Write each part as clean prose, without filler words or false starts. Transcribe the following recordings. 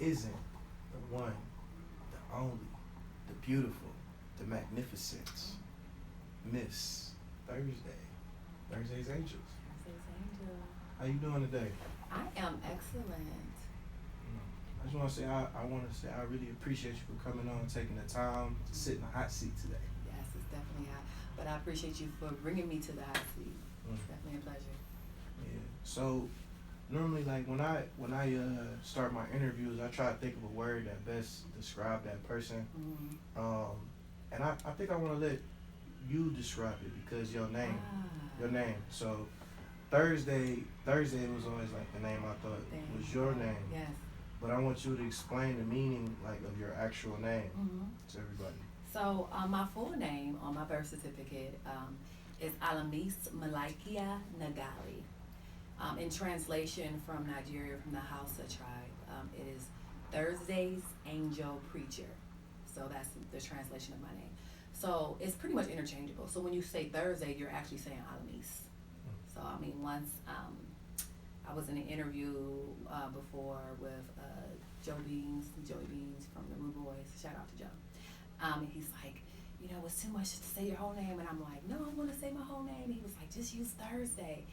isn't the one, the only, the beautiful, the magnificent Miss Thursday. Thursday's Angels. Thursday's Angel. How you doing today? I am excellent. I just want to say I really appreciate you for coming on, taking the time to sit in the hot seat today. Yes, it's definitely hot. But I appreciate you for bringing me to the hot seat. It's definitely a pleasure. Yeah. So normally, like when I start my interviews, I try to think of a word that best describe that person. Mm-hmm. And I think I want to let you describe it because your name. So Thursday was always like the name I thought was your name. Yes. But I want you to explain the meaning like of your actual name to everybody. So my full name on my birth certificate is Alamis Malaikia Nagali. In translation from Nigeria, from the Hausa tribe, it is Thursday's Angel Preacher. So that's the translation of my name. So it's pretty much interchangeable. So when you say Thursday, you're actually saying Alamis. So I mean, once I was in an interview before with Joey Beans from the Rude Boys. Shout out to Joe. And he's like, it's too much to say your whole name. And I'm like, no, I want to say my whole name. He was like, just use Thursday.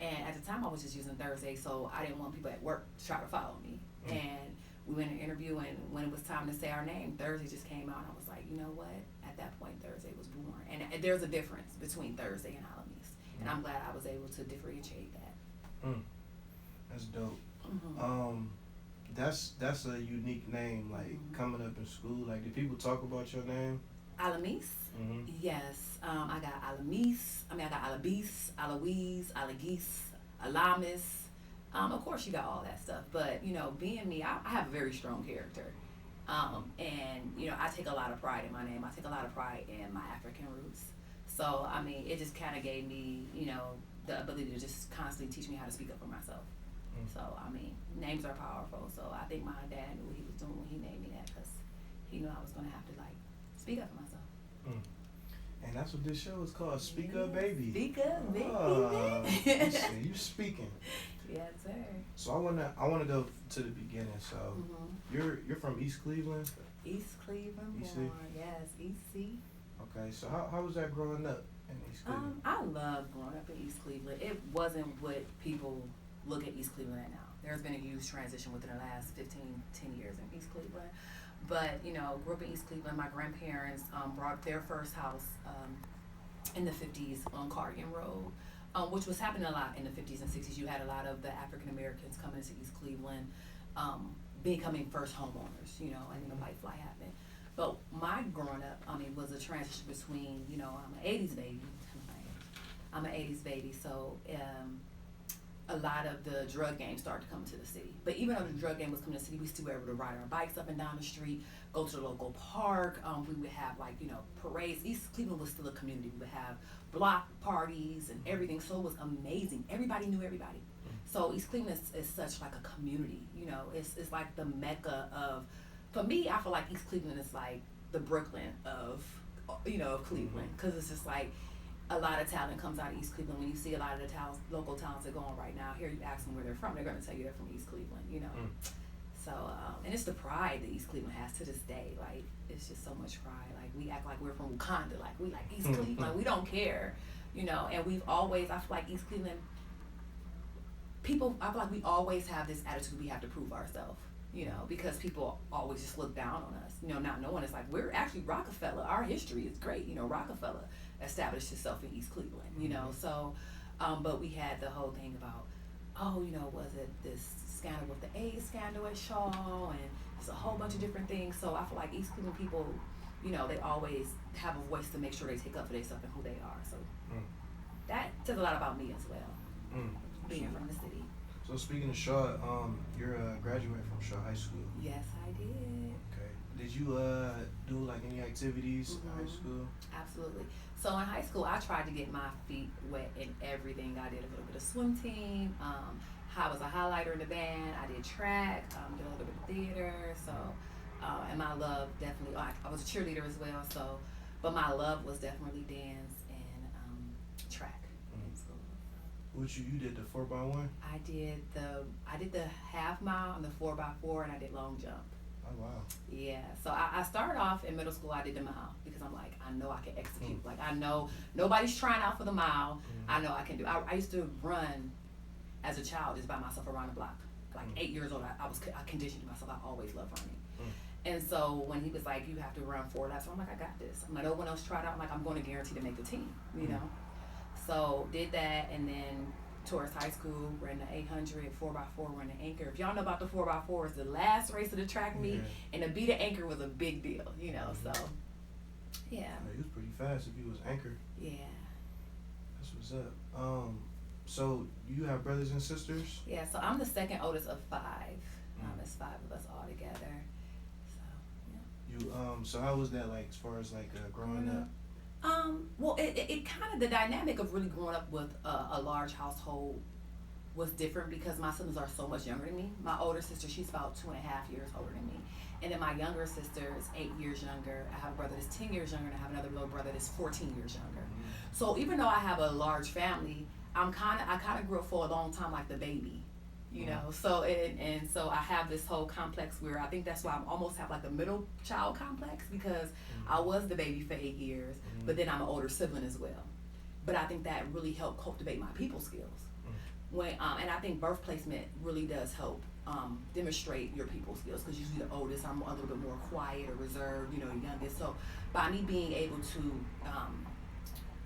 And at the time, I was just using Thursday, so I didn't want people at work to try to follow me. And we went in an interview, and when it was time to say our name, Thursday just came out. And I was like, you know what? At that point, Thursday was born. And there's a difference between Thursday and Alamis. And I'm glad I was able to differentiate that. That's dope. That's a unique name. Like coming up in school, like did people talk about your name? Alamis? Yes. I got Alamis. I got Alabis, Aloise, Alagis, Alamis. Of course, you got all that stuff. But being me, I have a very strong character. And I take a lot of pride in my name. I take a lot of pride in my African roots. So I mean, it just kind of gave me, the ability to just constantly teach me how to speak up for myself. So I mean, names are powerful. So I think my dad knew what he was doing when he named me that, because he knew I was gonna have to speak up for myself. And that's what this show is called, Speak Up Baby. Speak Up Baby. You speaking. Yes, sir. So I wanna go to the beginning. So you're from East Cleveland? East Cleveland, born. Yes, EC. Okay, so how was that growing up in East Cleveland? I love growing up in East Cleveland. It wasn't what people look at East Cleveland at now. There's been a huge transition within the last 10 years in East Cleveland. But, grew up in East Cleveland. My grandparents brought their first house in the 50s on Cardigan Road, which was happening a lot in the 50s and 60s. You had a lot of the African Americans coming into East Cleveland, becoming first homeowners, and then the white fly happened. But my growing up, was a transition between, I'm an 80s baby. I'm an 80s baby, so a lot of the drug game started to come to the city. But even though the drug game was coming to the city, we still were able to ride our bikes up and down the street, go to the local park. We would have parades. East Cleveland was still a community. We would have block parties and everything. So it was amazing. Everybody knew everybody. So East Cleveland is such like a community. It's like the mecca of. For me, I feel like East Cleveland is like the Brooklyn of Cleveland, because it's just like a lot of talent comes out of East Cleveland. When you see a lot of the local talents that are going right now, here you ask them where they're from, they're going to tell you they're from East Cleveland, So, and it's the pride that East Cleveland has to this day. Like, it's just so much pride. Like, we act like we're from Wakanda. Like, we like East Cleveland. We don't care, and we've always, I feel like East Cleveland, I feel like we always have this attitude we have to prove ourselves. Because people always just look down on us, not knowing it's like, we're actually Rockefeller. Our history is great. Rockefeller established itself in East Cleveland, so, but we had the whole thing about, was it this scandal with the AIDS scandal at Shaw, and there's a whole bunch of different things. So I feel like East Cleveland people, they always have a voice to make sure they take up for themselves and who they are. So that says a lot about me as well, being from the city. So speaking of Shaw, you're a graduate from Shaw High School. Yes, I did. Okay. Did you do like any activities in high school? Absolutely. So in high school, I tried to get my feet wet in everything. I did a little bit of swim team. I was a highlighter in the band. I did track. Did a little bit of theater. So, and my love definitely. I was a cheerleader as well. So, but my love was definitely dance and track in school. What you did the 4x1? I did the half mile and the 4x4, and I did long jump. Oh wow. Yeah, so I started off in middle school. I did the mile because I'm like, I know I can execute. Like, I know nobody's trying out for the mile. I know I can do. I used to run as a child just by myself around the block. Like 8 years old, I conditioned myself. I always loved running. And so when he was like, you have to run 4 laps, I'm like, I got this. I'm like, no one else tried out. I'm like, I'm going to guarantee to make the team, you know? So did that, and then towards high school, ran the 800, 4x4, ran the anchor. If y'all know about the 4x4, it's the last race of the track meet, and to beat the anchor was a big deal, you know, so, yeah. He was pretty fast if he was anchor. Yeah. That's what's up. So you have brothers and sisters? Yeah, so I'm the second oldest of 5. There's 5 of us all together. So, yeah. So how was that like as far as like growing up? Well, it kind of, the dynamic of really growing up with a large household was different because my siblings are so much younger than me. My older sister, she's about 2.5 years older than me. And then my younger sister is 8 years younger. I have a brother that's 10 years younger, and I have another little brother that's 14 years younger. So even though I have a large family, I kind of grew up for a long time like the baby, you know. So and so I have this whole complex where I think that's why I almost have like a middle child complex, because I was the baby for 8 years, but then I'm an older sibling as well. But I think that really helped cultivate my people skills. When and I think birth placement really does help demonstrate your people skills, because usually the oldest, I'm a little bit more quiet or reserved, you know, youngest. So by me being able to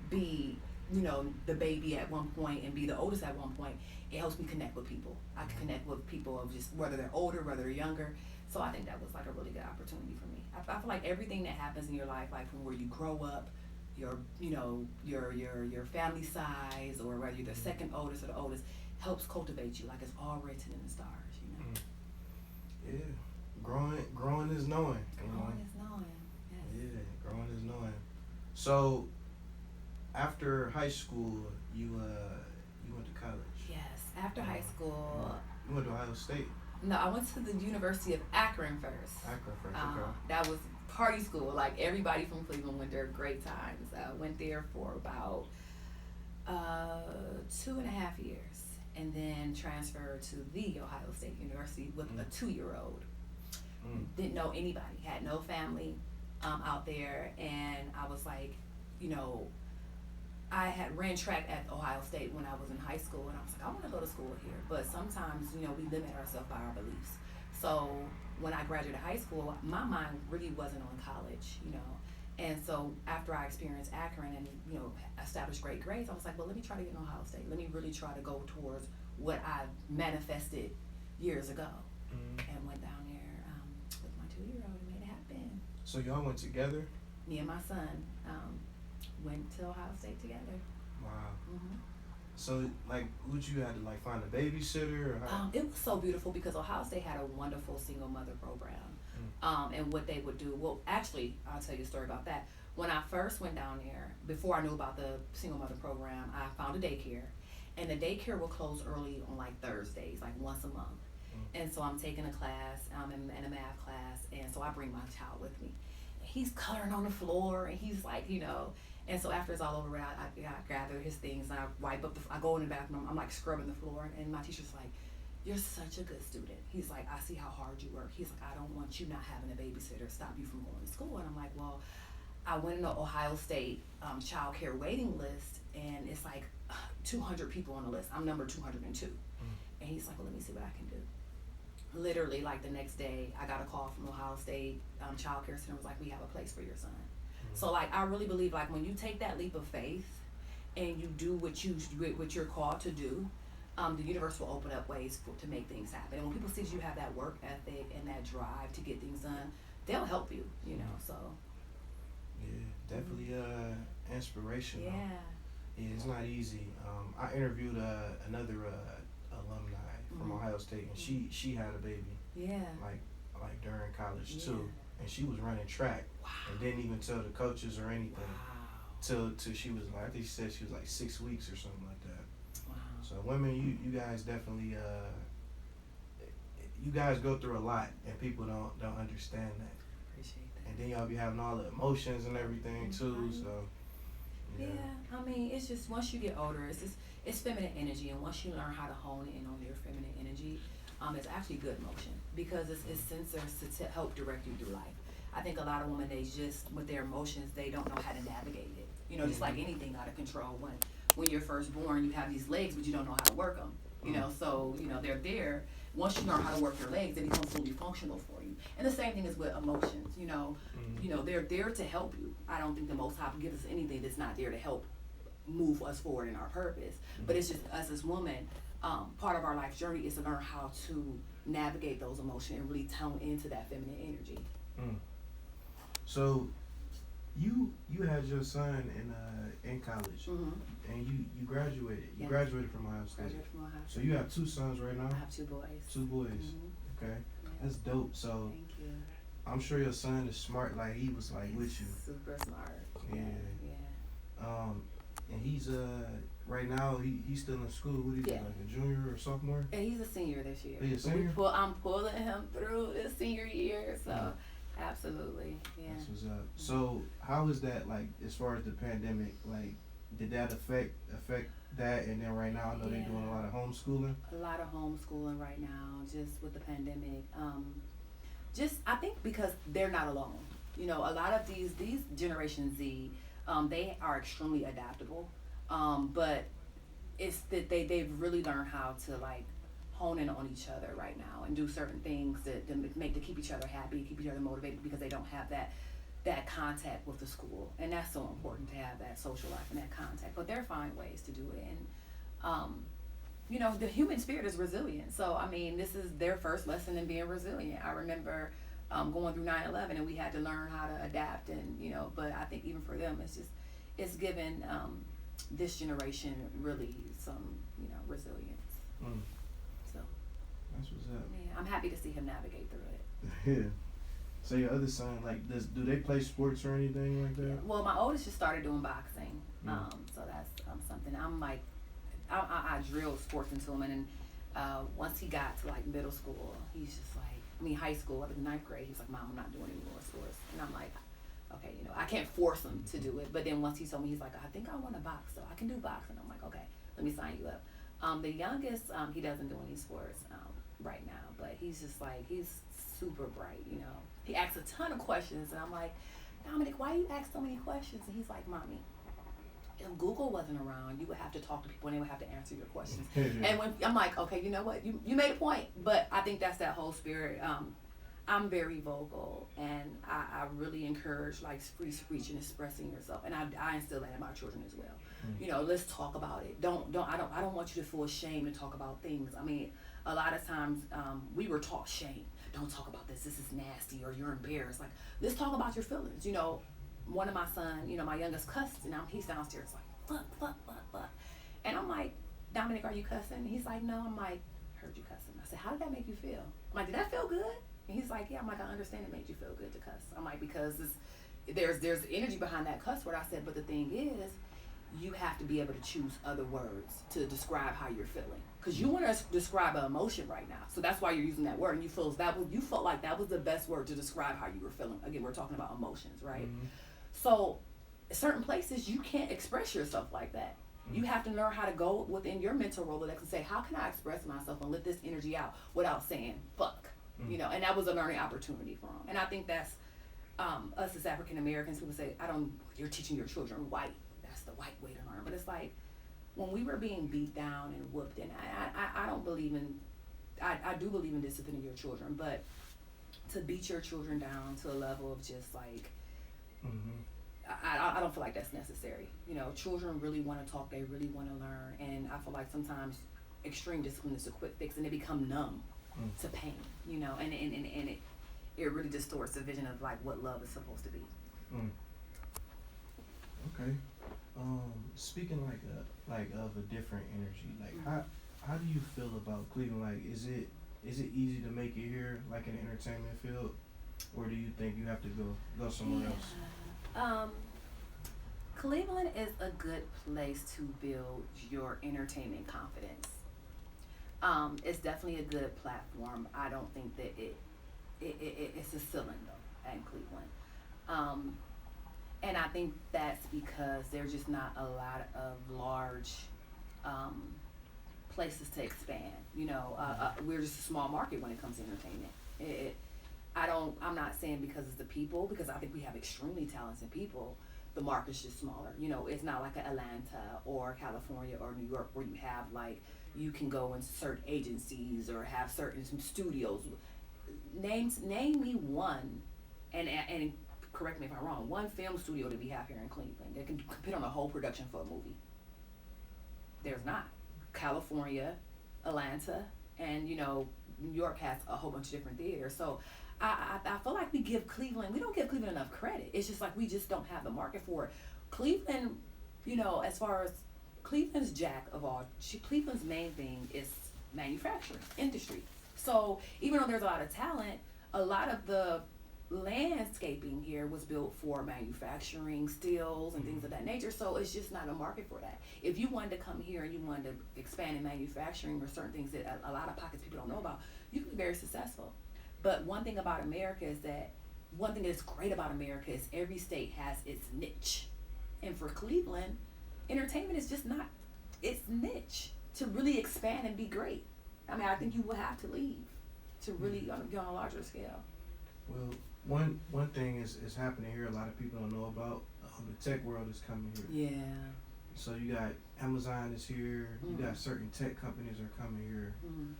be, you know, the baby at one point and be the oldest at one point, it helps me connect with people. I can connect with people of just whether they're older, whether they're younger. So I think that was like a really good opportunity for me. I feel like everything that happens in your life, like from where you grow up, your, you know, your family size, or whether you're the second oldest or the oldest, helps cultivate you. Like, it's all written in the stars, you know. Yeah, growing is knowing. Growing is knowing. Yes. Yeah, growing is knowing. So after high school, you went to college. Yes, after high school. You went to Ohio State. No, I went to the University of Akron first. Akron first, okay. That was party school. Like, everybody from Cleveland went there. Great times. I went there for about 2.5 years, and then transferred to the Ohio State University with a 2-year-old. Didn't know anybody, had no family out there, and I was like, you know, I had ran track at Ohio State when I was in high school, and I was like, I want to go to school here. But sometimes, you know, we limit ourselves by our beliefs. So when I graduated high school, my mind really wasn't on college, you know. And so after I experienced Akron and, you know, established great grades, I was like, well, let me try to get in Ohio State. Let me really try to go towards what I manifested years ago. And went down there with my 2-year-old and made it happen. So y'all went together? Me and my son went to Ohio State together. Wow. So, like, would you have to, like, find a babysitter? Or how? It was so beautiful because Ohio State had a wonderful single mother program. And what they would do, well, actually, I'll tell you a story about that. When I first went down there, before I knew about the single mother program, I found a daycare. And the daycare will close early on, like, Thursdays, like once a month. And so I'm taking a class, in a math class, and so I bring my child with me. He's coloring on the floor, and he's like, you know, and so after it's all over, I gather his things, and I wipe up, I go in the bathroom, I'm like scrubbing the floor, and my teacher's like, you're such a good student. He's like, I see how hard you work. He's like, I don't want you not having a babysitter stop you from going to school. And I'm like, well, I went in the Ohio State child care waiting list, and it's like 200 people on the list. I'm number 202. And he's like, well, let me see what I can do. Literally, like, the next day, I got a call from Ohio State Child Care Center. Was like, we have a place for your son. So, like, I really believe, like, when you take that leap of faith and you do what you're called to do, the universe will open up ways to make things happen. And when people see you have that work ethic and that drive to get things done, they'll help you, you know, so. Yeah, definitely inspirational. Yeah, it's not easy. I interviewed another alumni from Ohio State, and she had a baby. Yeah. Like during college too, and she was running track, and didn't even tell the coaches or anything. Till she was like, I think she said she was like 6 weeks or something like that. Wow. So women, you guys definitely you guys go through a lot, and people don't understand that. Appreciate that. And then y'all be having all the emotions and everything too. So yeah, I mean, it's just once you get older, it's feminine energy, and once you learn how to hone in on your feminine energy, it's actually good emotion because it's sensors to help direct you through life. I think a lot of women, they just, with their emotions, they don't know how to navigate it. You know, just like anything out of control. When you're first born, you have these legs, but you don't know how to work them. You know, so, you know, they're there. Once you learn how to work your legs, they become fully functional for you. And the same thing is with emotions, you know. You know, they're there to help you. I don't think the Most High gives us anything that's not there to help move us forward in our purpose. But it's just us as women, part of our life journey is to learn how to navigate those emotions and really tone into that feminine energy. So you had your son in college, and you graduated. You graduated from Ohio State. Graduated from Ohio State. So you have 2 sons right now. I have 2 boys. 2 boys. Okay, that's dope. So thank you. I'm sure your son is smart. Like he was like with you. Super smart. Yeah. And he's right now he's still in school. What is he, like a junior or sophomore? And he's a senior this year. He's a senior? I'm pulling him through his senior year, so absolutely, yeah. That's what's up. So how is that, like, as far as the pandemic, like, did that affect that? And then right now I know they're doing a lot of homeschooling. A lot of homeschooling right now, just with the pandemic. I think because they're not alone. You know, a lot of these Generation Z, they are extremely adaptable, but it's that they've really learned how to, like, hone in on each other right now and do certain things to keep each other happy, keep each other motivated, because they don't have that contact with the school, and that's so important to have that social life and that contact. But they're finding ways to do it, and you know, the human spirit is resilient. So I mean, this is their first lesson in being resilient. I remember going through 9/11, and we had to learn how to adapt, and you know. But I think even for them, it's given this generation really some, you know, resilience. So that's what's up. Yeah, I'm happy to see him navigate through it. Yeah. So your other son, like, do they play sports or anything like that? Yeah. Well, my oldest just started doing boxing, so that's something. I'm like, I drilled sports into him, and then once he got to like middle school, he's just like, high school, up in 9th grade, he's like, Mom, I'm not doing any more sports, and I'm like, okay, you know, I can't force him to do it. But then once he told me, he's like, I think I want to box, so I can do boxing. I'm like, okay, let me sign you up. The youngest, he doesn't do any sports right now, but he's just like, he's super bright, you know. He asks a ton of questions, and I'm like, Dominic, why you ask so many questions? And he's like, Mommy, if Google wasn't around, you would have to talk to people and they would have to answer your questions. And when I'm like, okay, you know what, you made a point, but I think that's that whole spirit. I'm very vocal, and I really encourage like free speech and expressing yourself, and I instill that in my children as well. You know, let's talk about it. I don't want you to feel ashamed to talk about things. I mean, a lot of times we were taught shame. Don't talk about this. This is nasty, or you're embarrassed. Like, let's talk about your feelings. You know, one of my son, you know, my youngest cussed, and he's downstairs like, fuck. And I'm like, Dominic, are you cussing? And he's like, no. I'm like, heard you cussing. I said, how did that make you feel? I'm like, did that feel good? And he's like, yeah. I'm like, I understand it made you feel good to cuss. I'm like, because there's energy behind that cuss word. I said, but the thing is, you have to be able to choose other words to describe how you're feeling, because you want to describe an emotion right now, so that's why you're using that word, and you felt like that was the best word to describe how you were feeling. Again, we're talking about emotions, right? So certain places you can't express yourself like that. You have to learn how to go within your mental Rolodex and say, how can I express myself and let this energy out without saying fuck? You know, and that was a learning opportunity for him. And I think that's us as African Americans. People say, you're teaching your children white. That's the white way to learn. But it's like, when we were being beat down and whooped, and I don't believe in, I do believe in disciplining your children, but to beat your children down to a level of just like, I don't feel like that's necessary. You know, children really want to talk, they really want to learn, and I feel like sometimes extreme discipline is a quick fix, and they become numb to pain, you know, and it really distorts the vision of like what love is supposed to be. Okay. Speaking of a different energy, like how do you feel about Cleveland? Like, is it easy to make it here, like in the entertainment field, or do you think you have to go somewhere else? Cleveland is a good place to build your entertainment confidence. It's definitely a good platform. I don't think that it's a ceiling though in Cleveland. And I think that's because there's just not a lot of large places to expand. We're just a small market when it comes to entertainment. I'm not saying because it's the people, because I think we have extremely talented people. The market's just smaller. It's not like Atlanta or California or New York where you have like you can go into certain agencies or have certain studios. Name me one, and correct me if I'm wrong. One film studio that we have here in Cleveland that can compete on a whole production for a movie. There's not. California, Atlanta, and New York has a whole bunch of different theaters. So I feel like we don't give Cleveland enough credit. It's just like we just don't have the market for it. Cleveland, as far as Cleveland's Cleveland's main thing is manufacturing industry. So even though there's a lot of talent, a lot of the landscaping here was built for manufacturing, stills, and things of that nature. So it's just not a market for that. If you wanted to come here and you wanted to expand in manufacturing or certain things that a lot of pockets people don't know about, you can be very successful. But one thing that's great about America is every state has its niche. And for Cleveland, entertainment is just not its niche to really expand and be great. I mean, I think you will have to leave to really get on a larger scale. Well, one thing is happening here. A lot of people don't know about. The tech world is coming here. Yeah. So you got Amazon is here. You got certain tech companies are coming here,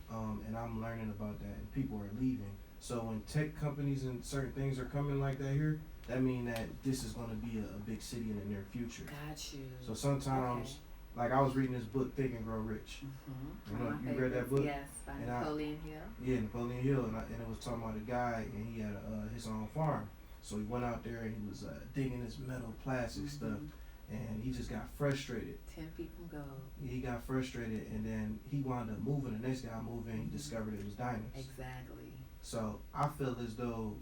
and I'm learning about that. And people are leaving. So when tech companies and certain things are coming like that here, that means that this is going to be a big city in the near future. Got you. So sometimes, like I was reading this book, Think and Grow Rich. You read that book? Yes, by Napoleon Hill. Yeah, Napoleon Hill, and it was talking about a guy, and he had his own farm. So he went out there and he was digging this metal plastic stuff, and he just got frustrated. 10 feet from gold. He got frustrated, and then he wound up moving. The next guy moved in, he discovered it was diamonds. Exactly. So I feel as though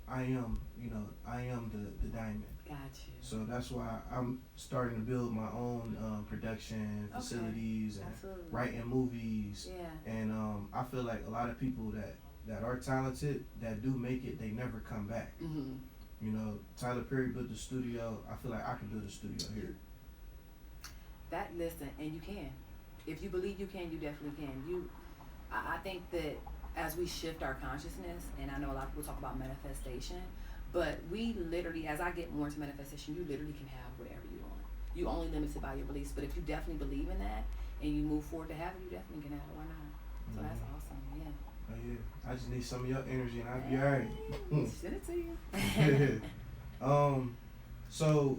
I am the diamond. Got you. So that's why I'm starting to build my own production facilities and writing movies. Yeah. And I feel like a lot of people that are talented, that do make it, they never come back. Tyler Perry built the studio. I feel like I can build a studio here. Listen, and you can. If you believe you can, you definitely can. I think that as we shift our consciousness, and I know a lot of people talk about manifestation, but we literally, as I get more into manifestation, you literally can have whatever you want. You only limited by your beliefs, but if you definitely believe in that and you move forward to have it, you definitely can have it. Why not? So that's awesome. Yeah. Oh yeah. I just need some of your energy and I'll be alright. Send it to you. So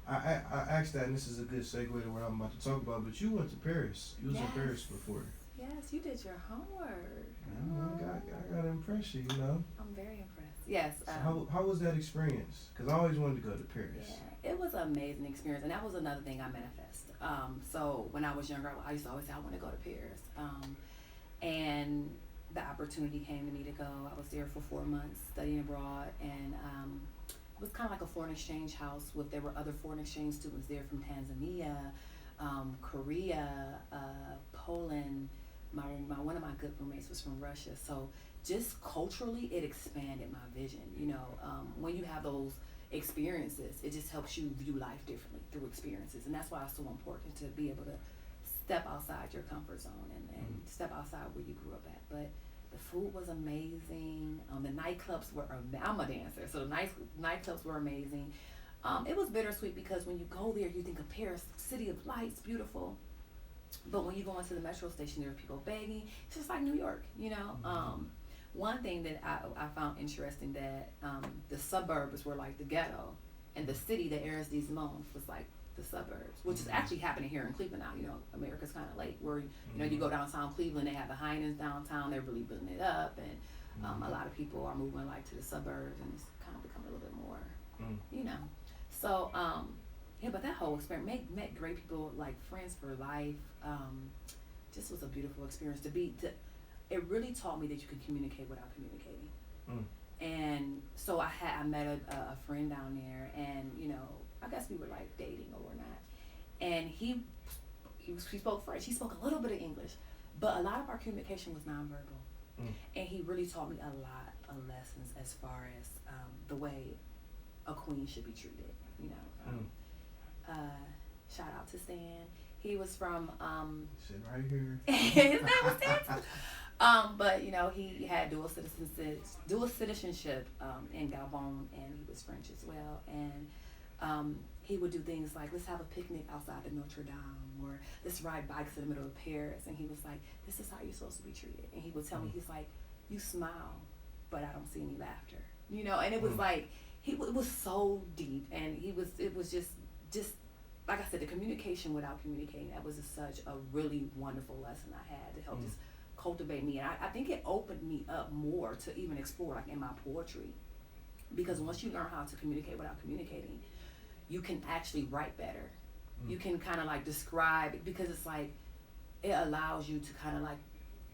I asked that, and this is a good segue to what I'm about to talk about, but you went to Paris. You was in Paris before. Yes, you did your homework. I got to impress you, I'm very impressed. Yes. So how was that experience? Because I always wanted to go to Paris. Yeah, it was an amazing experience, and that was another thing I manifested. So when I was younger, I used to always say I want to go to Paris. And the opportunity came to me to go. I was there for 4 months studying abroad, and it was kind of like a foreign exchange house. There were other foreign exchange students there from Tanzania, Korea, Poland. One of my good roommates was from Russia. So just culturally, it expanded my vision. When you have those experiences, it just helps you view life differently through experiences. And that's why it's so important to be able to step outside your comfort zone and step outside where you grew up at. But the food was amazing. The nightclubs were, I'm a dancer, so the nightclubs were amazing. It was bittersweet because when you go there, you think of Paris, city of lights, beautiful. But when you go into the metro station, there are people begging. It's just like New York, One thing that I found interesting that the suburbs were like the ghetto, and the city, the arrondissement, was like the suburbs, which is actually happening here in Cleveland now. America's kind of late where, you go downtown Cleveland, they have the Heinens downtown, they're really building it up, and a lot of people are moving like to the suburbs, and it's kind of become a little bit more, So, but that whole experience, met great people, like friends for life. Just was a beautiful experience it really taught me that you could communicate without communicating. And so I met a friend down there, and I guess we were like dating or not. And he spoke French. He spoke a little bit of English, but a lot of our communication was nonverbal. And he really taught me a lot of lessons as far as the way a queen should be treated. Shout out to Stan. He was from Sit right here. his name was Terrence. But you know, he had dual citizenship in Gabon, and he was French as well. And he would do things like, let's have a picnic outside of Notre Dame, or let's ride bikes in the middle of Paris. And he was like, this is how you're supposed to be treated. And he would tell me, he's like, you smile, but I don't see any laughter. You know, and it was like, it was so deep, and it was just like I said, the communication without communicating, that was just such a really wonderful lesson I had to help just cultivate me. And I think it opened me up more to even explore, like in my poetry. Because once you learn how to communicate without communicating, you can actually write better. You can kind of like describe, because it's like, it allows you to kind of like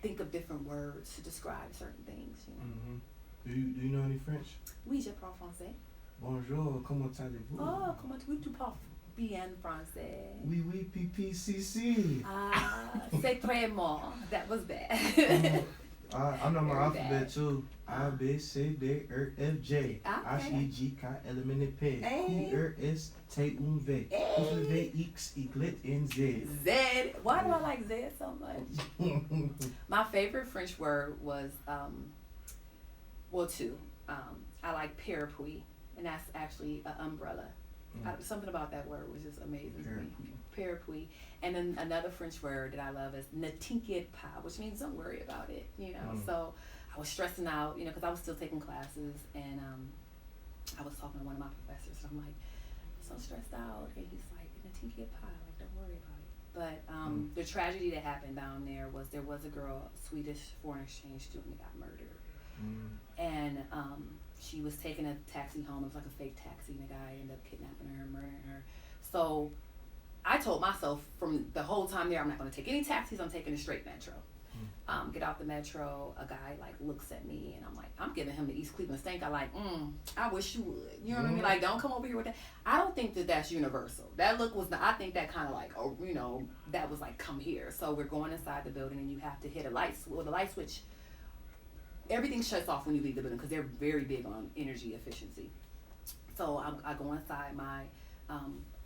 think of different words to describe certain things, you know. Do you know any French? Oui, je parle français. Bonjour, comment allez-vous? Oh, comment tu parles bien français? Oui, oui, pipi, si, si. Ah, c'est très bon. That was bad. I know my Very alphabet bad. too. A, B, C, D, E, F, J. H, I, J, K, L, M, N, P. Hey. Q, R, S, T, U, V. W, V, X, Y, and Z. Z. Why do I like Z so much? My favorite French word was, two. I like parapluie, and that's actually an umbrella. Something about that word was just amazing to me. Parapluie. And then another French word that I love is ne t'inquiète pas, which means don't worry about it, you know. So I was stressing out, you know, because I was still taking classes, and I was talking to one of my professors, and I'm like, I'm so stressed out, and he's like, ne t'inquiète pas, like, don't worry about it. But the tragedy that happened down there was a girl, a Swedish foreign exchange student, that got murdered. And she was taking a taxi home. It was like a fake taxi, and the guy ended up kidnapping her and murdering her. So I told myself from the whole time there, I'm not going to take any taxis. I'm taking a straight metro. Get out the metro. A guy like looks at me, and I'm like, I'm giving him the East Cleveland stink. I like, I wish you would. You know what I mean? Like, don't come over here with that. I don't think that that's universal. That look was. I think that kind of like, you know, that was like, come here. So we're going inside the building, and you have to hit a light. Well, the light switch. Everything shuts off when you leave the building because they're very big on energy efficiency. So I go inside my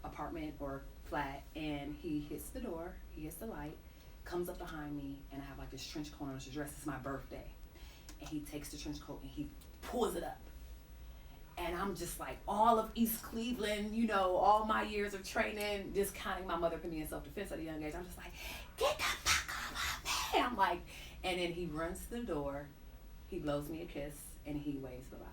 apartment or flat, and he hits the door, he hits the light, comes up behind me, and I have like this trench coat on, this dress. It's my birthday. And he takes the trench coat and he pulls it up. And I'm just like, all of East Cleveland, you know, all my years of training, just counting my mother put me in self-defense at a young age. I'm just like, get the fuck off of me. I'm like, and then he runs to the door. He blows me a kiss, and he waves bye-bye.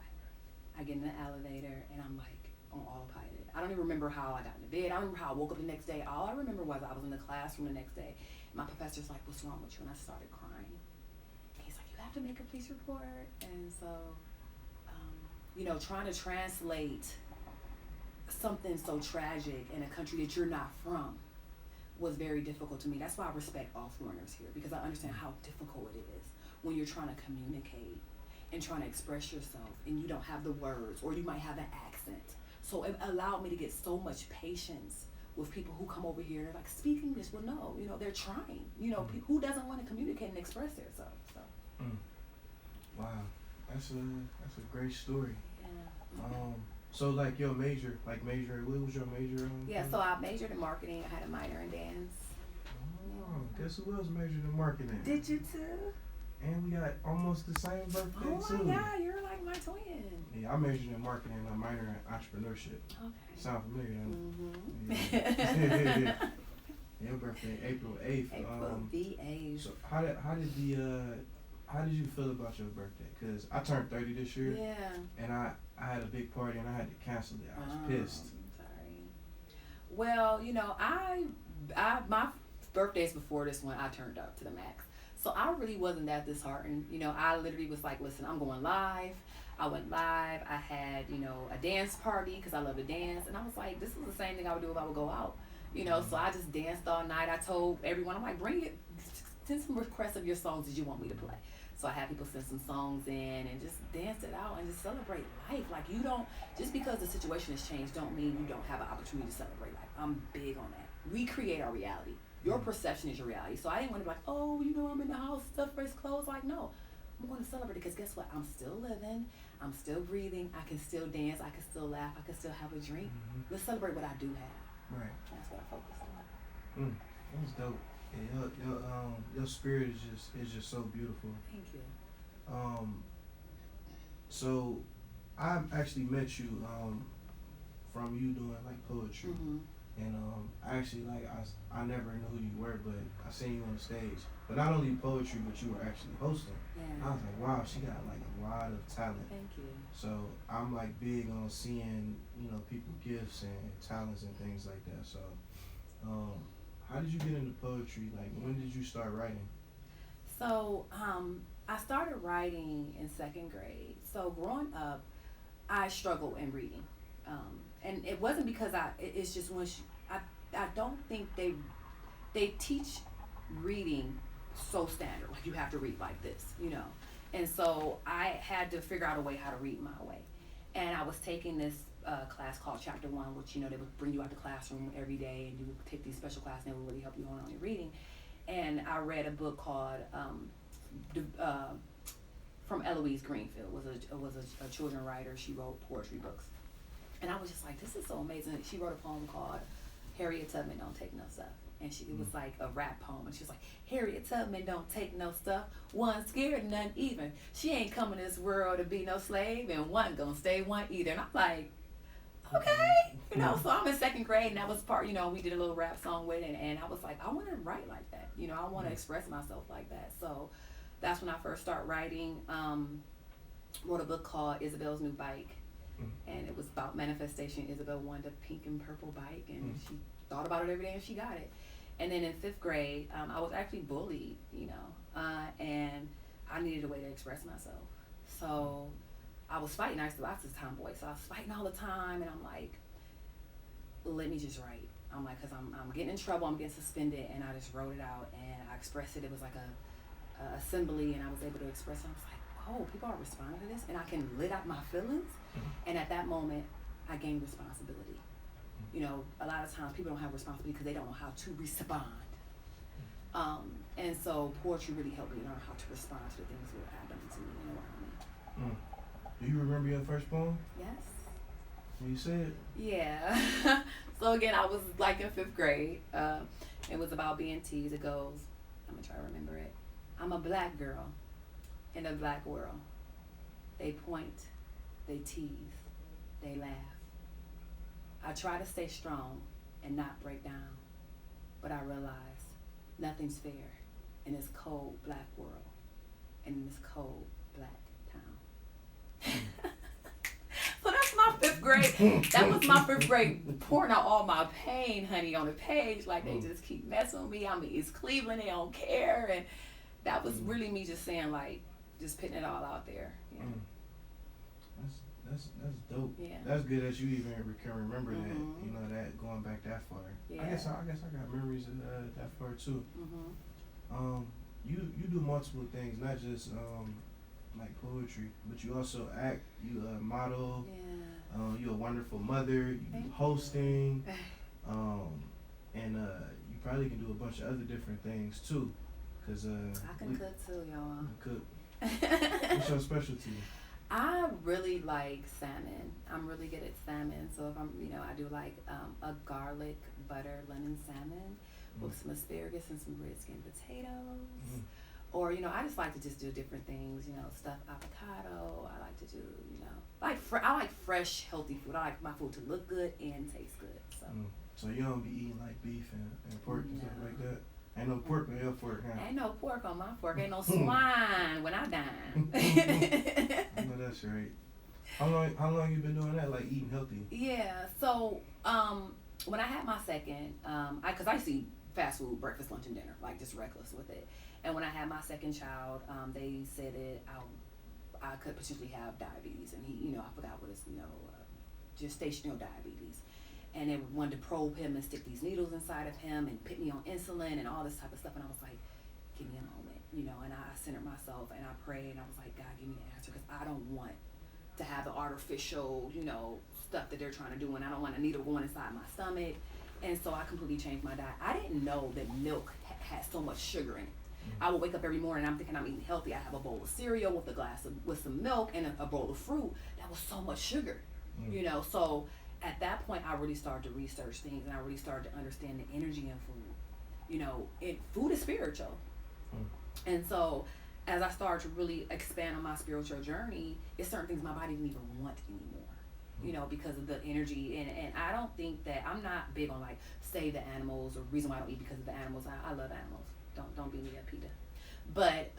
I get in the elevator, and I'm like on autopilot. I don't even remember how I got into bed. I don't remember how I woke up the next day. All I remember was I was in the classroom the next day. My professor's like, what's wrong with you? And I started crying. And he's like, you have to make a police report. And so, you know, trying to translate something so tragic in a country that you're not from was very difficult to me. That's why I respect all foreigners here, because I understand how difficult it is when you're trying to communicate and trying to express yourself, and you don't have the words, or you might have an accent. So it allowed me to get so much patience with people who come over here. They're like, speak English. Well, no, you know, they're trying. You know, who doesn't want to communicate and express themselves? So. Wow, that's a great story. Yeah. So like your major, what was your major on? Yeah, so I majored in marketing. I had a minor in dance. Oh, guess who else majored in marketing? Did you too? And we got almost the same birthday too. Oh my God, you're like my twin. Yeah, I majored in marketing and I minored in entrepreneurship. Okay. Sound familiar, don't it? Yeah. Your birthday, April 8th. April the 8th. So how did you feel about your birthday? Cause I turned 30 this year. Yeah. And I had a big party and I had to cancel it. I was pissed. Sorry. Well, you know, I my birthdays before this one, I turned up to the max. So I really wasn't that disheartened. You know, I literally was like, listen, I'm going live. I went live. I had, you know, a dance party because I love to dance. And I was like, this is the same thing I would do if I would go out. You know, so I just danced all night. I told everyone, I'm like, bring it. Send some requests of your songs that you want me to play. So I had people send some songs in and just dance it out and just celebrate life. Like, you don't, just because the situation has changed don't mean you don't have an opportunity to celebrate life. I'm big on that. We create our reality. Your perception is your reality. So I didn't want to be like, oh, you know, I'm in the house, stuff, fresh clothes. Like, no, I'm going to celebrate it because guess what? I'm still living. I'm still breathing. I can still dance. I can still laugh. I can still have a drink. Let's celebrate what I do have. Right. That's what I focused on. That's dope. Yeah, your spirit is just so beautiful. Thank you. Um, so I actually met you from you doing like poetry, Mhm. and actually like I never knew who you were, but I seen you on the stage. But not only poetry, but you were actually hosting. I Yeah. was like, wow, she got like a lot of talent. Thank you. So I'm like big on seeing people gifts and talents and things like that. So um, how did you get into poetry? Like when did you start writing? So, I started writing in second grade. So, growing up, I struggled in reading, and it wasn't because it's just I don't think they teach reading so standard. Like you have to read like this, you know. And so I had to figure out a way how to read my way. And I was taking this class called Chapter One, which they would bring you out the classroom every day, and you would take these special classes, and they would really help you on your reading. And I read a book called uh, from Eloise Greenfield. Was a children writer. She wrote poetry books, and I was just like, this is so amazing. She wrote a poem called Harriet Tubman Don't Take No Stuff. And it was like a rap poem. And she was like, Harriet Tubman don't take no stuff. One scared, none even. She ain't coming to this world to be no slave, and one gonna stay one either. And I'm like, okay. So I'm in second grade, and that was part, we did a little rap song with it. And I was like, I want to write like that. I want to express myself like that. So that's when I first started writing. Wrote a book called Isabel's New Bike. And it was about manifestation. Isabel wanted a pink and purple bike, and she thought about it every day, and she got it. And then in fifth grade, I was actually bullied, and I needed a way to express myself. So I was fighting. I was a tomboy, so I was fighting all the time, and I'm like, let me just write. I'm like, because I'm getting in trouble, I'm getting suspended, and I just wrote it out, and I expressed it. It was like a assembly, and I was able to express it. I was like, oh, people are responding to this, and I can let out my feelings. And at that moment, I gained responsibility. A lot of times people don't have responsibility because they don't know how to respond. And so poetry really helped me learn how to respond to the things that were happening to me and around me. Do you remember your first poem? Yes. When you said it? Yeah. So again, I was like in fifth grade. It was about being teased. It goes, I'm going to try to remember it. I'm a black girl in a black world. They point, they tease, they laugh. I try to stay strong and not break down, but I realize nothing's fair in this cold black world and in this cold black town. So that's my fifth grade. That was my fifth grade, pouring out all my pain, honey, on the page. Like they just keep messing with me. I'm in East Cleveland, they don't care. And that was really me just saying, like, just putting it all out there. Yeah. That's dope. Yeah. That's good that you even can remember that. That going back that far. Yeah. I guess I got memories of that far too. You do multiple things, not just like poetry, but you also act. You model. Yeah. You're a wonderful mother. You do hosting. And you probably can do a bunch of other different things too. Cause I can cook too, y'all. Cook. What's your specialty? I really like salmon. I'm really good at salmon. So if I do like a garlic butter lemon salmon with some asparagus and some red skin potatoes. Or, I just like to just do different things, stuffed avocado. I like to do, I like fresh, healthy food. I like my food to look good and taste good. So you don't be eating like beef and pork and stuff like that? Ain't no pork on your fork, huh? Ain't no pork on my fork. Ain't no swine when I dine. I know that's right. How long you been doing that, like eating healthy? Yeah. So when I had my second, because I used to eat fast food, breakfast, lunch, and dinner, like just reckless with it. And when I had my second child, they said that I could potentially have diabetes, and he, I forgot what it's, gestational diabetes. And they wanted to probe him and stick these needles inside of him and put me on insulin and all this type of stuff. And I was like, give me a moment, and I centered myself and I prayed and I was like, God, give me an answer, because I don't want to have the artificial, stuff that they're trying to do, and I don't want a needle going inside my stomach. And so I completely changed my diet. I didn't know that milk had so much sugar in it. I would wake up every morning and I'm thinking I'm eating healthy. I have a bowl of cereal with some milk and a bowl of fruit. That was so much sugar, So at that point, I really started to research things, and I really started to understand the energy in food. food is spiritual. Mm. And so as I started to really expand on my spiritual journey, it's certain things my body didn't even want anymore. Because of the energy, and I don't think that I'm not big on like save the animals or reason why I don't eat because of the animals. I love animals. Don't beat me up, Peter. But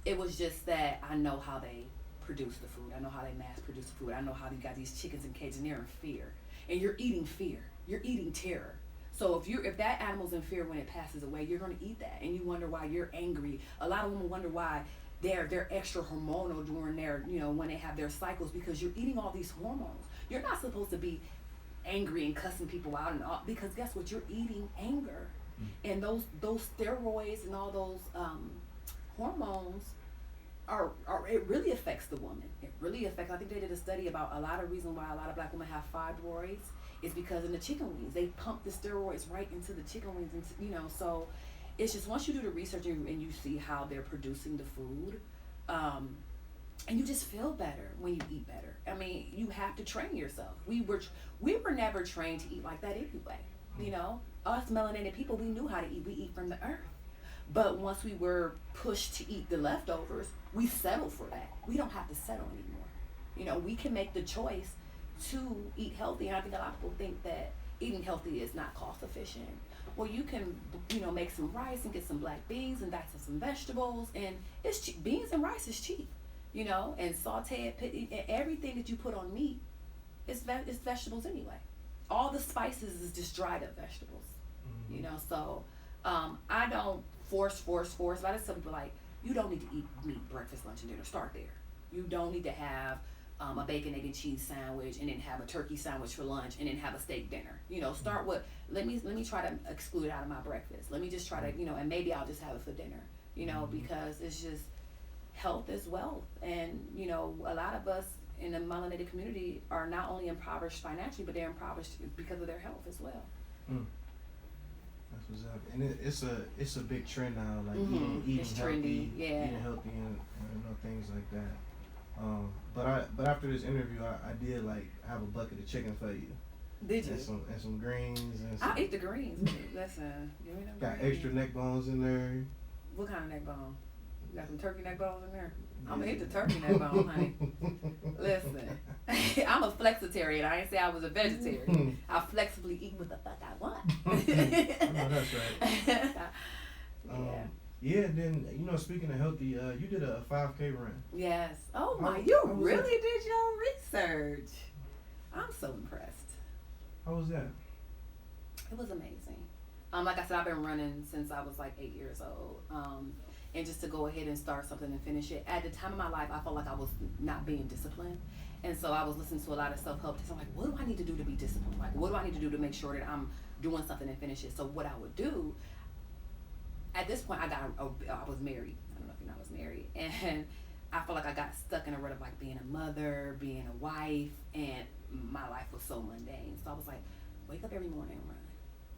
it was just that I know how they produce the food. I know how they mass produce the food. I know how you got these chickens in cages and they're in fear, and you're eating fear. You're eating terror. So if that animal's in fear when it passes away, you're going to eat that, and you wonder why you're angry. A lot of women wonder why they're extra hormonal during their when they have their cycles, because you're eating all these hormones. You're not supposed to be angry and cussing people out and all, because guess what? You're eating anger, and those steroids and all those hormones are it really affects the woman. It really affects. I think they did a study about a lot of reasons why a lot of black women have fibroids. It's because in the chicken wings, they pump the steroids right into the chicken wings, and so it's just once you do the research and you see how they're producing the food, and you just feel better when you eat better. I mean, you have to train yourself. We were never trained to eat like that anyway. Us melanated people, we knew how to eat. We eat from the earth. But once we were pushed to eat the leftovers, we settled for that. We don't have to settle anymore. We can make the choice to eat healthy. And I think a lot of people think that eating healthy is not cost efficient. Well, you can, make some rice and get some black beans and diced some vegetables, and it's cheap. Beans and rice is cheap, and saute it. Everything that you put on meat is vegetables anyway. All the spices is just dried up vegetables, So I don't force. But I just tell people, like, you don't need to eat meat breakfast, lunch, and dinner. Start there. You don't need to have a bacon, egg, and cheese sandwich, and then have a turkey sandwich for lunch, and then have a steak dinner. Start with let me try to exclude it out of my breakfast. Let me just try to and maybe I'll just have it for dinner. Because it's just health is wealth, and a lot of us in the melanated community are not only impoverished financially, but they're impoverished because of their health as well. Mm. That's what's up, and it's a big trend now, like eating it's healthy, trendy, yeah. eating healthy, and things like that. But after this interview, I did like have a bucket of chicken for you. Did you? And some greens. And some, I'll eat the greens. Listen, give me them got greens. extra neck bones in there. What kind of neck bone? You got some turkey neck bones in there? I'm gonna eat the turkey neck bone, honey. Listen, I'm a flexitarian. I ain't say I was a vegetarian. I flexibly eat what the fuck I want. I know that's right. Yeah. Yeah, then, speaking of healthy, you did a 5K run. Yes. Oh my, How you was really that? did your research. I'm so impressed. How was that? It was amazing. Like I said, I've been running since I was like 8 years old. And just to go ahead and start something and finish it. At the time of my life, I felt like I was not being disciplined. And so I was listening to a lot of self-help tips. I'm like, what do I need to do to be disciplined? Like, what do I need to do to make sure that I'm doing something and finish it? So what I would do, at this point, I was married. I don't know if you know I was married. And I felt like I got stuck in a rut of like being a mother, being a wife, and my life was so mundane. So I was like, wake up every morning and run.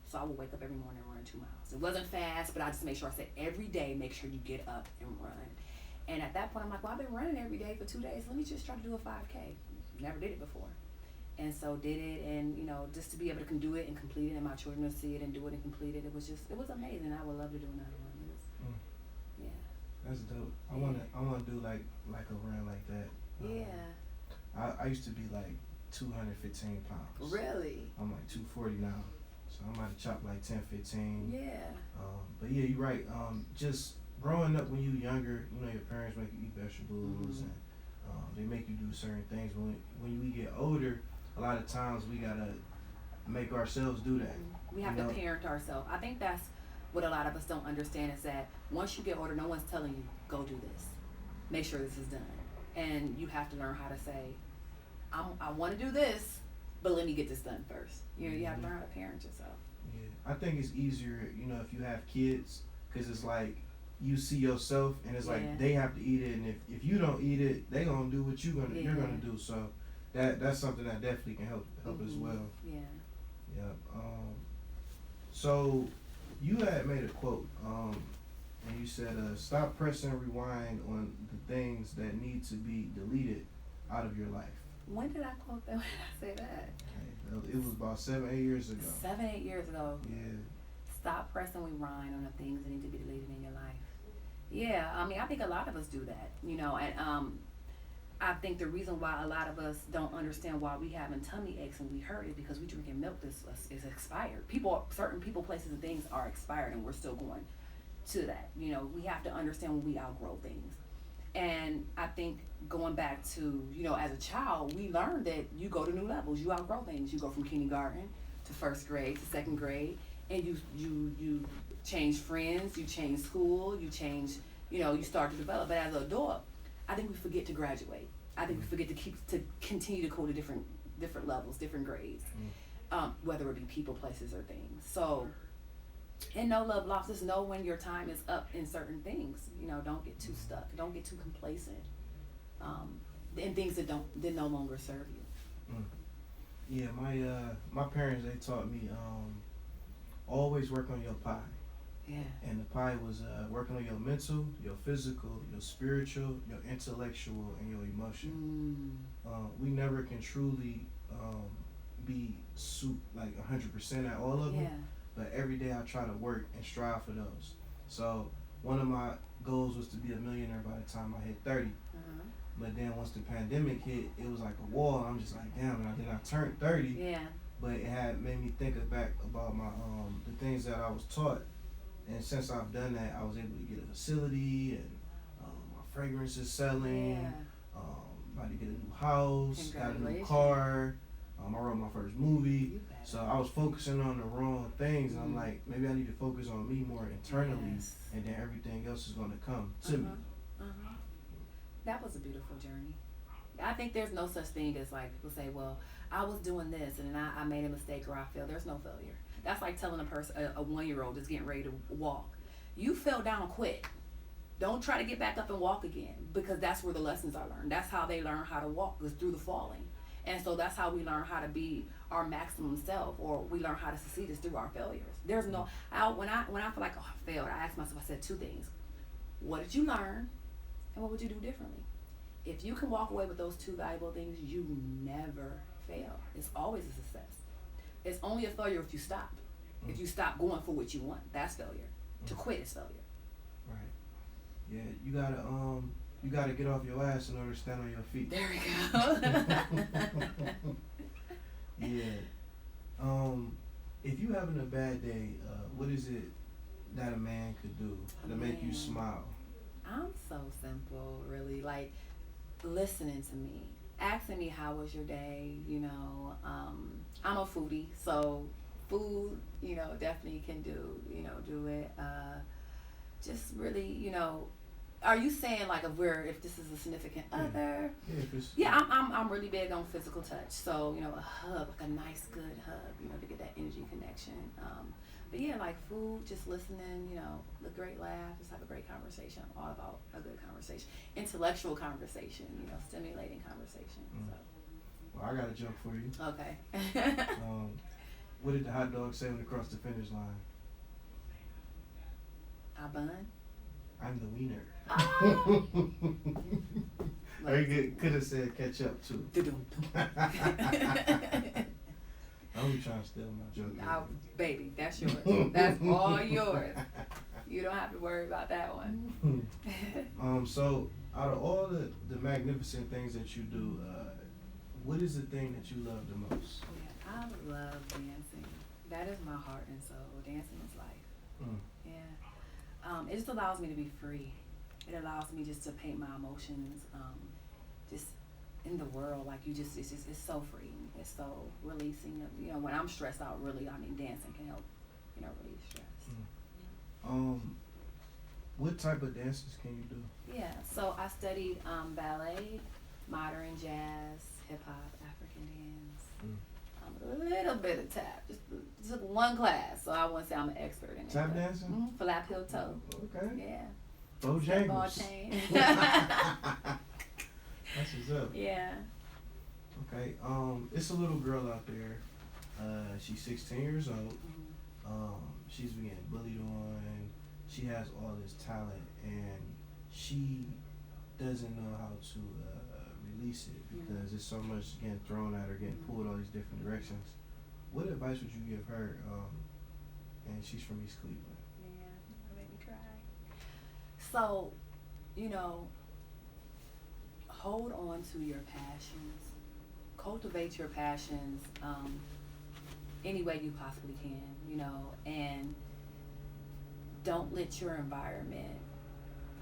So I would wake up every morning and run 2 miles. It wasn't fast, but I just made sure I said every day, make sure you get up and run. And at that point, I'm like, well, I've been running every day for 2 days. Let me just try to do a 5K. Never did it before. And so did it, and just to be able to do it and complete it, and my children to see it and do it and complete it, it was amazing. I would love to do another one. Yeah. That's dope. I wanna do like a run like that. Yeah. I used to be like 215 pounds. Really? I'm like 240 now. So I might have chopped like 10, 15. Yeah. But yeah, you're right. Just growing up when you were younger, your parents make you eat vegetables, and they make you do certain things. When we get older, a lot of times we gotta make ourselves do that. We have to parent ourselves. I think that's what a lot of us don't understand, is that once you get older, no one's telling you, go do this. Make sure this is done. And you have to learn how to say, I want to do this, but let me get this done first. You have to learn how to parent yourself. Yeah, I think it's easier, if you have kids, because it's like you see yourself, and it's like they have to eat it, and if you don't eat it, they gonna do what you're gonna do. So that's something that definitely can help as well. Yeah. Yeah. So you had made a quote, and you said, "Stop pressing rewind on the things that need to be deleted out of your life." When did I quote that? When did I say that? Okay. It was about 7-8 years ago. 7-8 years ago. Yeah. Stop pressing rewind on the things that need to be deleted in your life. Yeah, I mean, I think a lot of us do that, you know, and I think the reason why a lot of us don't understand why we having tummy aches and we hurt is because we drinking milk that's is expired. People, certain people, places, and things are expired, and we're still going to that. You know, we have to understand when we outgrow things. And I think going back to, you know, as a child, we learned that you go to new levels, you outgrow things. You go from kindergarten to first grade to second grade, and you change friends, you change school, you change, you know, you start to develop. But as an adult, I think we forget to graduate. I think we forget to continue to go to different levels, different grades, whether it be people, places, or things. So, and no love lost. Just know when your time is up in certain things. You know, don't get too stuck. Don't get too complacent in things that no longer serve you. Yeah, my parents, they taught me always work on your pie. Yeah. And the pie was working on your mental, your physical, your spiritual, your intellectual, and your emotion. We never can truly be like 100% at all of them. Yeah. But every day I try to work and strive for those. So one of my goals was to be a millionaire by the time I hit 30. But then once the pandemic hit, it was like a wall. I'm just like, damn. And then I turned 30. Yeah. But it had made me think back about my the things that I was taught. And since I've done that, I was able to get a facility, and my fragrance is selling. Yeah. About to get a new house, got a new car. I wrote my first movie. So I was focusing on the wrong things, and I'm like, maybe I need to focus on me more internally, and then everything else is going to come to me. That was a beautiful journey. I think there's no such thing as like people say, well, I was doing this and then I made a mistake or I failed. There's no failure. That's like telling a person, a 1-year-old that's getting ready to walk, you fell down, quit. Don't try to get back up and walk again, because that's where the lessons are learned. That's how they learn how to walk, is through the falling. And so that's how we learn how to be our maximum self, or we learn how to succeed, is through our failures. There's no, when I feel like, oh, I failed, I ask myself, I said 2 things. What did you learn? And what would you do differently? If you can walk away with those 2 valuable things, you never fail. It's always a success. It's only a failure if you stop. If you stop going for what you want, that's failure. To quit is failure. Right. Yeah, you gotta get off your ass in order to stand on your feet. There we go. Yeah. If you having a bad day, what is it that a man could do to make you smile? I'm so simple, really. Like, listening to me, asking me how was your day. You know, I'm a foodie, so food, you know, definitely can do it. Just really, you know, are you saying like if this is a significant other? Yeah, I'm really big on physical touch. So, you know, a hug, like a nice good hug, you know, to get that energy connection. But yeah, like food, just listening, you know, a great laugh, just have a great conversation. I'm all about a good conversation, intellectual conversation, you know, stimulating conversation. So. Well, I got a joke for you. Okay. What did the hot dog say when it crossed the finish line? I bun. I'm the wiener. Oh. Or you could have said catch up too. I'm trying to steal my joke. Baby, that's yours. That's all yours. You don't have to worry about that one. So out of all the magnificent things that you do, what is the thing that you love the most? Yeah, I love dancing. That is my heart and soul. Dancing is life. Yeah. It just allows me to be free. It allows me just to paint my emotions, just in the world. Like it's so free. It's so releasing. You know, when I'm stressed out, really, I mean, dancing can help, you know, relieve stress. What type of dances can you do? Yeah, so I studied ballet, modern jazz, hip hop, African dance, a little bit of tap. Just took 1 class, so I wouldn't say I'm an expert in it. Tap dancing? Flap heel toe. Okay. Yeah. Bojangles. Chain. That's what's up. Yeah. Okay. It's a little girl out there. She's 16 years old. She's being bullied on. She has all this talent, and she doesn't know how to release it because there's so much getting thrown at her, getting pulled all these different directions. What advice would you give her and she's from East Cleveland. Yeah, that made me cry. So, you know, hold on to your passions. Cultivate your passions any way you possibly can, you know, and don't let your environment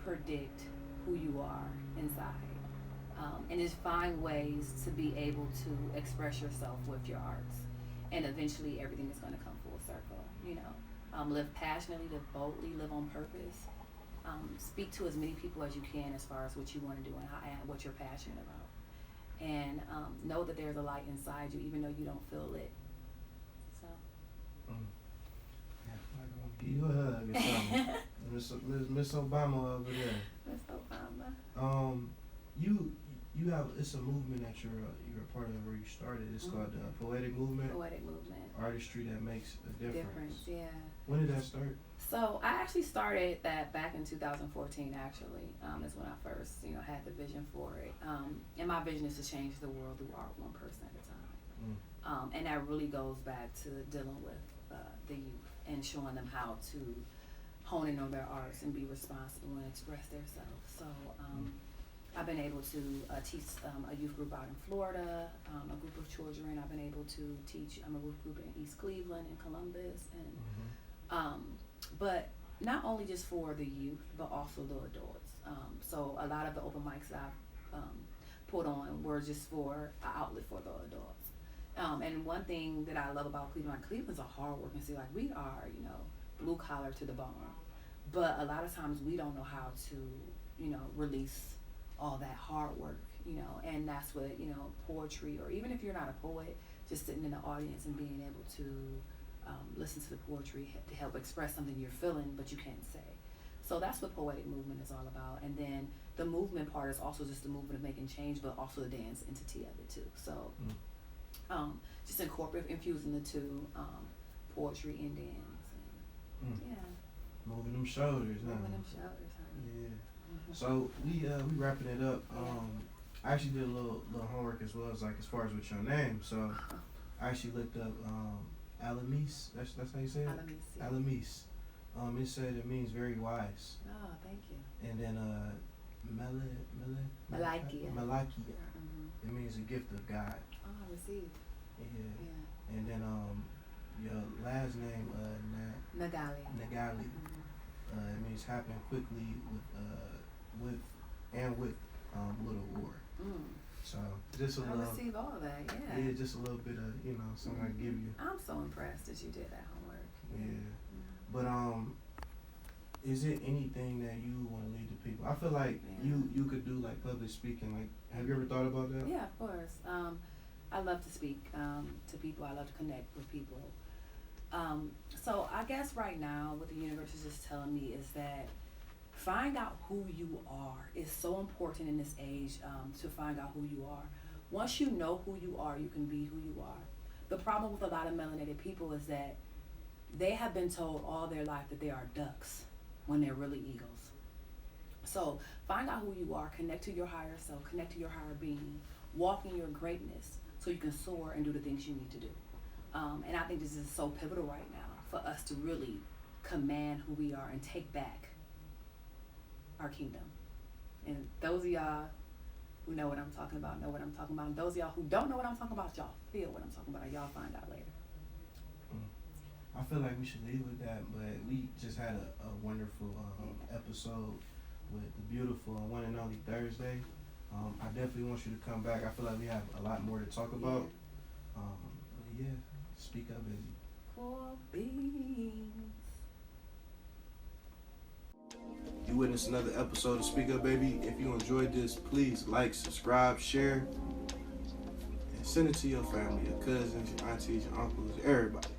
predict who you are inside. And just find ways to be able to express yourself with your arts. And eventually everything is going to come full circle, you know. Live passionately, live boldly, live on purpose. Speak to as many people as you can as far as what you want to do and what you're passionate about. And know that there's a light inside you, even though you don't feel it. So. Yeah, I'm gonna give you a hug or something. Miss Obama over there. Miss Obama. You have, it's a movement that you're a part of where you started. It's called the Poetic Movement. Poetic Movement. Artistry that makes a difference. Yeah. When did that start? So I actually started that back in 2014. Actually, is when I first, you know, had the vision for it. And my vision is to change the world through art, one person at a time. And that really goes back to dealing with the youth and showing them how to hone in on their arts and be responsible and express themselves. So I've been able to teach a youth group out in Florida, a group of children. I've been able to teach a group in East Cleveland and Columbus, and but not only just for the youth, but also the adults. So a lot of the open mics that I've put on were just for an outlet for the adults. And one thing that I love about Cleveland, Cleveland's a hard working city. Like, we are, you know, blue collar to the bone, but a lot of times we don't know how to, you know, release all that hard work, you know, and that's what, you know, poetry, or even if you're not a poet, just sitting in the audience and being able to listen to the poetry to help express something you're feeling but you can't say. So that's what Poetic Movement is all about. And then the movement part is also just the movement of making change, but also the dance entity of it too. So just infusing the two, poetry and dance. And, yeah. Moving them shoulders, huh? Moving them shoulders, huh? Yeah. So we wrapping it up. I actually did a little homework as well, as far as with your name. So I actually looked up Alamis. That's how you say it. Alamis. It said it means very wise. Oh, thank you. And then Malakia. It means a gift of God. Oh, I received. Yeah. And then your last name Nagali. It means happen quickly with little war. So just a little. I received all of that. Yeah. Yeah, just a little bit of, you know, something I give you. I'm so impressed that you did that homework. Yeah. But is it anything that you want to lead to people? I feel like you could do like public speaking. Like, have you ever thought about that? Yeah, of course. I love to speak to people. I love to connect with people. So I guess right now what the universe is just telling me is that find out who you are. It's so important in this age to find out who you are. Once you know who you are, you can be who you are. The problem with a lot of melanated people is that they have been told all their life that they are ducks when they're really eagles. So find out who you are, connect to your higher self, connect to your higher being, walk in your greatness so you can soar and do the things you need to do. And I think this is so pivotal right now for us to really command who we are and take back our kingdom. And those of y'all who know what I'm talking about know what I'm talking about. And those of y'all who don't know what I'm talking about, y'all feel what I'm talking about, and y'all find out later. I feel like we should leave with that, but we just had a wonderful episode with the beautiful and one and only Thursday. I definitely want you to come back. I feel like we have a lot more to talk about. Yeah, speak up, baby. Cool beans. You witnessed another episode of Speak Up, Baby. If you enjoyed this, please like, subscribe, share, and send it to your family, your cousins, your aunties, your uncles, everybody.